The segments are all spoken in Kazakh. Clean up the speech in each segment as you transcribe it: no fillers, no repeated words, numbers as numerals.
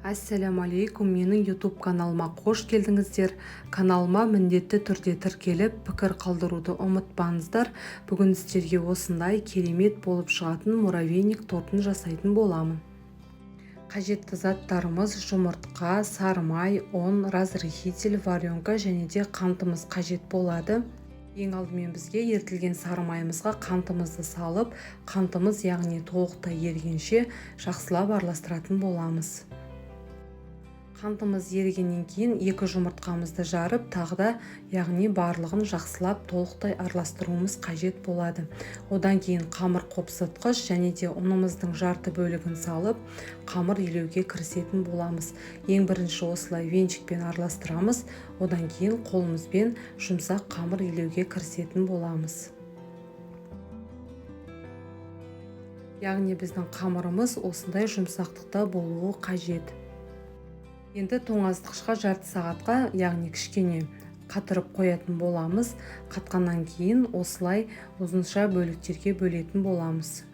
Ассаламу алейкум, менің YouTube каналыма қош келдіңіздер. Каналыма міндетті түрде тіркеліп, пікір қалдыруды ұмытпаңыздар. Бүгін сіздерге осындай керемет болып шығатын муравейник тортын жасайтын боламын. Қажетті заттарымыз жұмыртқа, сары май, ұн, разрыхитель, варенка және де қантымыз қажет болады. Ең алдымен бізге ерітілген сары майымызға қантымызды салып, қантымыз яғни толықтай ерігенше жақсылап араластыратын боламыз. Қантымыз ерігеннен кейін екі жұмыртқамызды жарып, тағы да яғни барлығын жақсылап толықтай араластыруымыз қажет болады. Одан кейін қамыр қопсытқыш және де ұнымыздың жарты бөлігін салып, қамыр илеуге кірісетін боламыз. Ең бірінші осылай венчикпен араластырамыз, одан кейін қолымызбен жұмсақ қамыр илеуге кірісетін боламыз. Яғни біздің қамырымыз осындай жұмсақтықта болуы қажет. Енді тоңазытқышқа жарты сағатқа, яғни кішкене қатырып қоятын боламыз. Қатқаннан кейін осылай ұзынша бөліктерге бөлетін боламыз.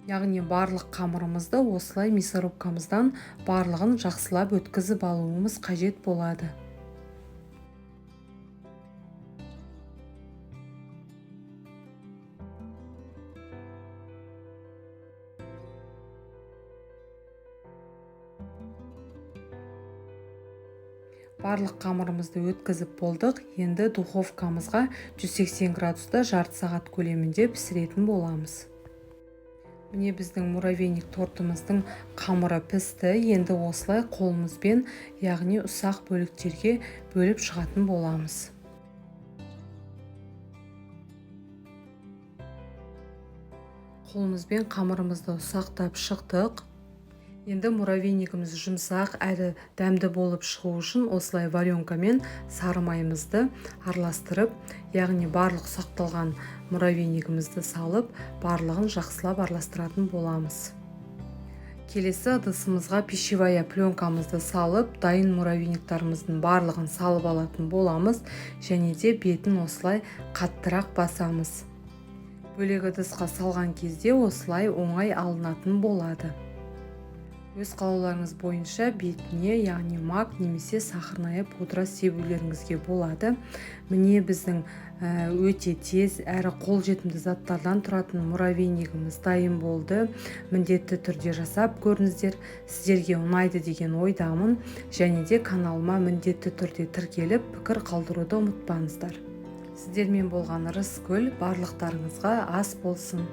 Яғни барлық қамырымызды осылай мясорубкамыздан барлығын жақсылап өткізіп алуымыз қажет болады. Барлық қамырымызды өткізіп болдық. Енді духовкамызға 180 градуста жарты сағат көлемінде пісіретін боламыз. Міне біздің муравейник тортымыздың қамыры пісті. Енді осылай қолымызбен, яғни ұсақ бөліктерге бөліп шығатын боламыз. Қолымызбен қамырымызды ұсақтап шықтық. Енді муравейнигіміз жұмсақ әрі дәмді болып шығу үшін осылай варенкамен сары майымызды араластырып, яғни барлық ұсақталған муравейнигімізді салып, барлығын жақсылап араластыратын боламыз. Келесі ыдысымызға пищевая пленкамызды салып, дайын муравейниктарымыздың барлығын салып алатын боламыз және де бетін осылай қаттырақ басамыз. Бөлек ыдысқа салған кезде осылай оңай алынатын болады. Өз қалауларыңыз бойынша бетіне, яғни мак немесе сахарная пудра себулеріңізге болады. Міне біздің өте тез әрі қолжетімді заттардан тұратын муравейнигіміз дайын болды. Міндетті түрде жасап көріңіздер. Сіздерге ұнайды деген ойдамын. Және де каналыма міндетті түрде тіркеліп, пікір қалдыруды ұмытпаңыздар. Сіздермен болған Рыскүл, барлықтарыңызға ас болсын.